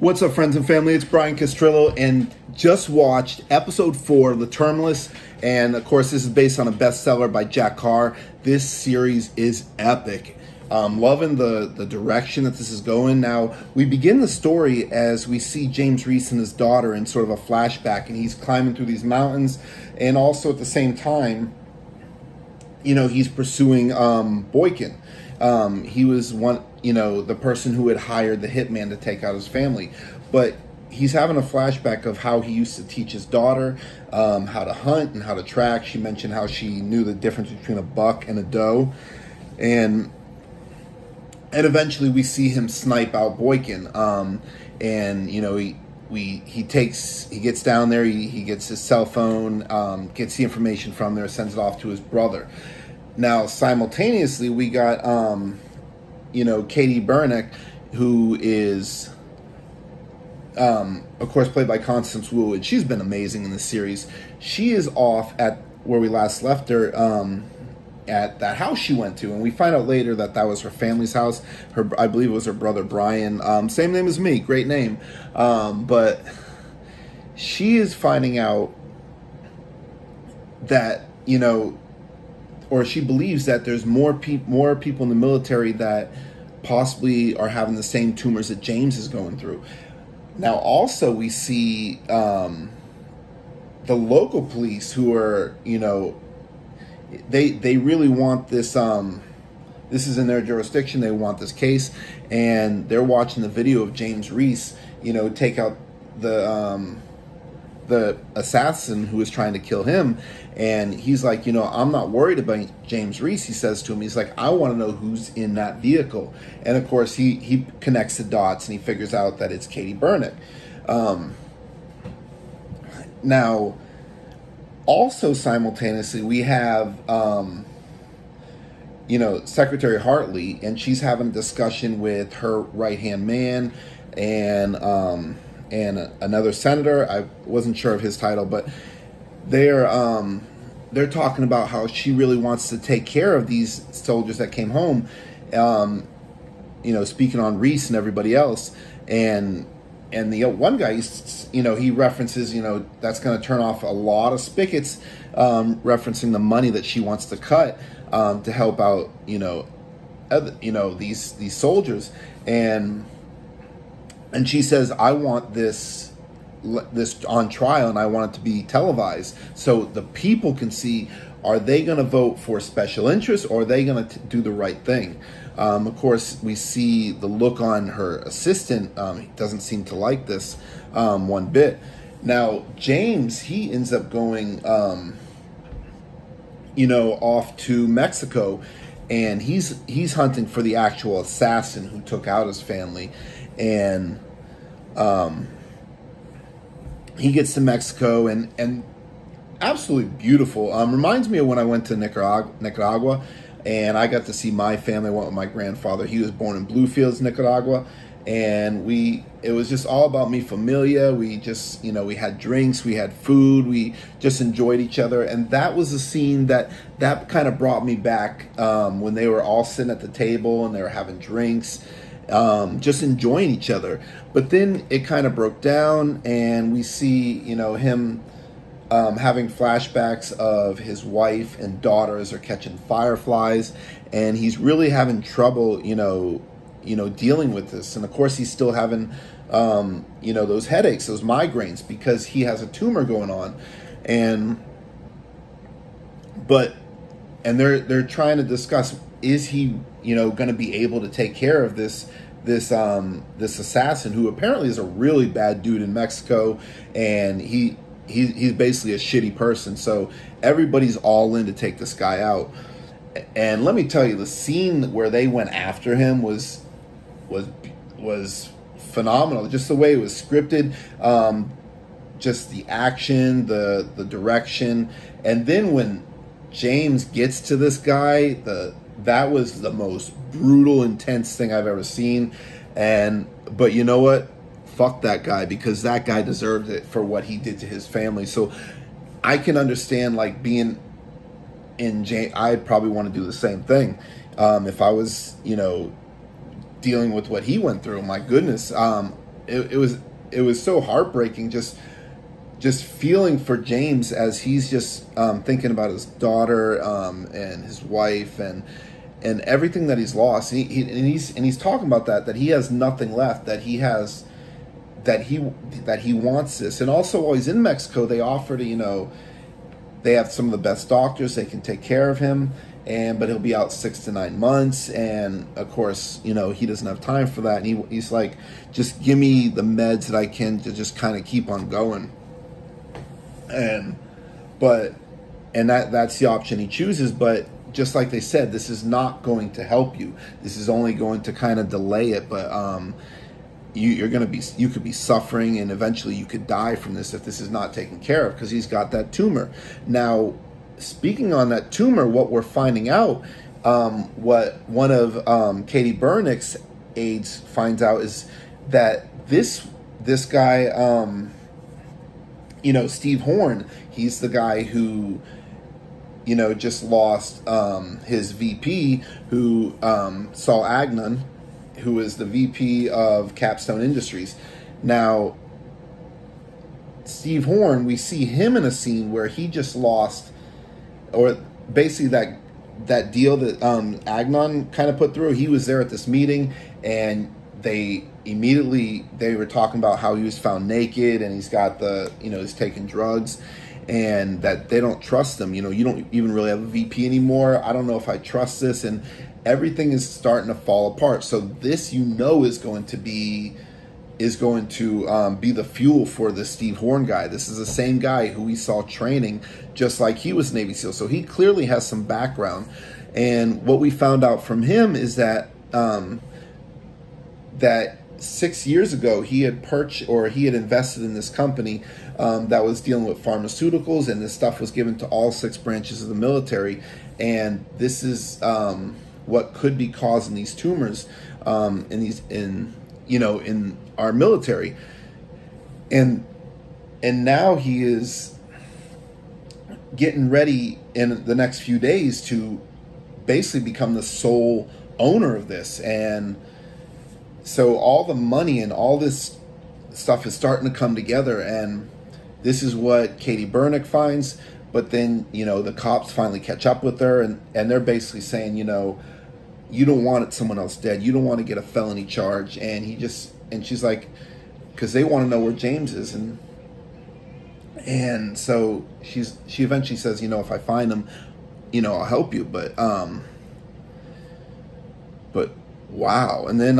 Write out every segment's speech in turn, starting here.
What's up, friends and family? It's Brian Castrillo, and just watched episode 4 of The Terminalist. And of course, this is based on a bestseller by Jack Carr. This series is epic. Loving the direction that this is going. Now, we begin the story as we see James Reece and his daughter in sort of a flashback, and he's climbing through these mountains, and also at the same time, you know, he's pursuing Boykin. He was the person who had hired the hitman to take out his family. But he's having a flashback of how he used to teach his daughter how to hunt and how to track. She mentioned how she knew the difference between a buck and a doe. And eventually we see him snipe out Boykin. And, you know, he gets down there, he gets his cell phone, gets the information from there, sends it off to his brother. Now, simultaneously, we got, Katie Burnick, who is, of course, played by Constance Wu, and she's been amazing in this series. She is off at where we last left her, at that house she went to, and we find out later that that was her family's house. I believe it was her brother Brian, same name as me, great name, but she is finding out that, or she believes that there's more people in the military that possibly are having the same tumors that James is going through. Now, also, we see the local police who are, they really want this. This is in their jurisdiction. They want this case, and they're watching the video of James Reece, take out the assassin who was trying to kill him. And he's like, I'm not worried about James Reece, he says to him. He's like, I want to know who's in that vehicle. And of course, he connects the dots, and he figures out that it's Katie Burnick. Now, also simultaneously, we have, Secretary Hartley, and she's having a discussion with her right-hand man and another senator. I wasn't sure of his title, but they're talking about how she really wants to take care of these soldiers that came home, speaking on Reece and everybody else. And the one guy, he references, that's going to turn off a lot of spigots, referencing the money that she wants to cut to help out, these soldiers. And she says, I want this on trial, and I want it to be televised so the people can see, are they going to vote for special interests, or are they going to do the right thing? Of course, we see the look on her assistant. He doesn't seem to like this one bit. Now, James, he ends up going, off to Mexico, and he's hunting for the actual assassin who took out his family. And he gets to Mexico, and absolutely beautiful. Reminds me of when I went to Nicaragua, and I got to see my family. I went with my grandfather. He was born in Bluefields, Nicaragua, and it was just all about mi familia. We just, we had drinks, we had food, we just enjoyed each other, and that was a scene that kind of brought me back when they were all sitting at the table and they were having drinks, just enjoying each other. But then it kind of broke down, and we see, him having flashbacks of his wife and daughter as they're catching fireflies, and he's really having trouble, dealing with this. And of course, he's still having, those headaches, those migraines, because he has a tumor going on, and they're trying to discuss, is he, going to be able to take care of this assassin, who apparently is a really bad dude in Mexico, and he's basically a shitty person. So everybody's all in to take this guy out. And let me tell you, the scene where they went after him was phenomenal. Just the way it was scripted, just the action, the direction, and then when James gets to this guy, that was the most brutal, intense thing I've ever seen. But you know what? Fuck that guy, because that guy deserved it for what he did to his family. So I can understand, like, being in James, I'd probably want to do the same thing. If I was, dealing with what he went through, my goodness. it was so heartbreaking, just feeling for James as he's just thinking about his daughter and his wife and everything that he's lost. And he's talking about that he has nothing left, that he wants this. And also while he's in Mexico, they offer to, they have some of the best doctors, they can take care of him, but he'll be out 6 to 9 months, and of course, he doesn't have time for that. And he's like, just give me the meds that I can to just kind of keep on going. And that's the option he chooses. But just like they said, this is not going to help you. This is only going to kind of delay it. But you could be suffering, and eventually you could die from this if this is not taken care of, because he's got that tumor. Now, speaking on that tumor, what we're finding out, what one of Katie Burnick's aides finds out is that this guy, Steve Horn, he's the guy who, just lost his VP, who Saul Agnon, who is the VP of Capstone Industries. Now, Steve Horn, we see him in a scene where he just lost, or basically that deal that Agnon kind of put through. He was there at this meeting, and they were talking about how he was found naked, and he's got he's taking drugs, and that they don't trust him. You don't even really have a VP anymore. I don't know if I trust this, and everything is starting to fall apart. So this, is going to be the fuel for the Steve Horn guy. This is the same guy who we saw training, just like he was Navy SEAL. So he clearly has some background. And what we found out from him is that that 6 years ago he had invested in this company that was dealing with pharmaceuticals, and this stuff was given to all 6 branches of the military. And this is what could be causing these tumors in our military. And now he is getting ready in the next few days to basically become the sole owner of this. And so all the money and all this stuff is starting to come together, and this is what Katie Burnick finds. But then, the cops finally catch up with her, and they're basically saying, you don't want someone else dead. You don't want to get a felony charge. And she's like, because they want to know where James is. And so she eventually says, if I find him, I'll help you. But wow. And then,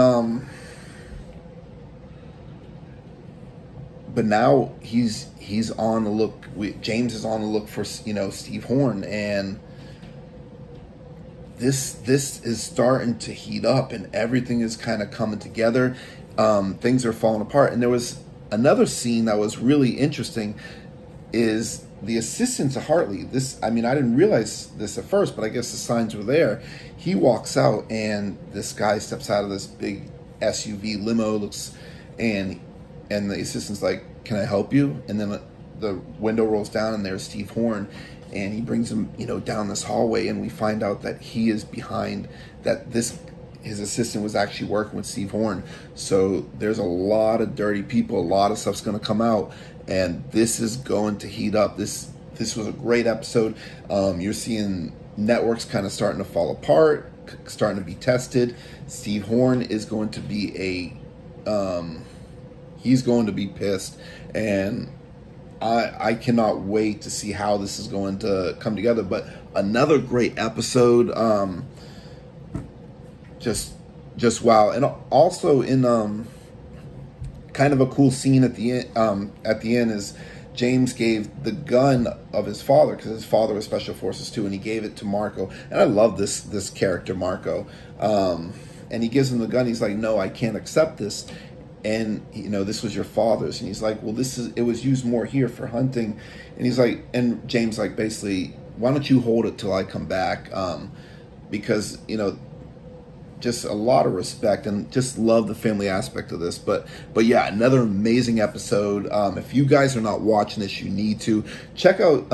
but now he's on the look. James is on the look for, Steve Horn, and this is starting to heat up, and everything is kind of coming together. Things are falling apart. And there was another scene that was really interesting, is the assistant to Hartley. I didn't realize this at first, but I guess the signs were there. He walks out, and this guy steps out of this big SUV limo, and the assistant's like, "Can I help you?" And then the window rolls down, and there's Steve Horn, and he brings him, down this hallway, and we find out that he is behind that. His assistant was actually working with Steve Horn. So there's a lot of dirty people. A lot of stuff's going to come out, and this is going to heat up. This was a great episode. You're seeing networks kind of starting to fall apart, starting to be tested. Steve Horn is going to be he's going to be pissed, and I cannot wait to see how this is going to come together. But another great episode. Just wow. And also in kind of a cool scene at the end is James gave the gun of his father, because his father was Special Forces too, and he gave it to Marco. And I love this character, Marco. And he gives him the gun. He's like, "No, I can't accept this. And this was your father's." And he's like, "Well, it was used more here for hunting." And he's like, and James like, basically, "Why don't you hold it till I come back?" Because just a lot of respect, and just love the family aspect of this. But yeah, another amazing episode. If you guys are not watching this, you need to check out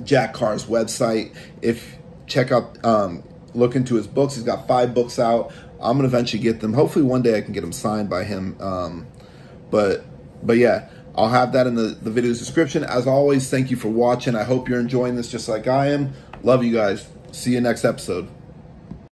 Jack Carr's website. Look into his books. He's got 5 books out. I'm gonna eventually get them. Hopefully one day I can get them signed by him. But yeah, I'll have that in the video's description. As always, thank you for watching. I hope you're enjoying this just like I am. Love you guys. See you next episode.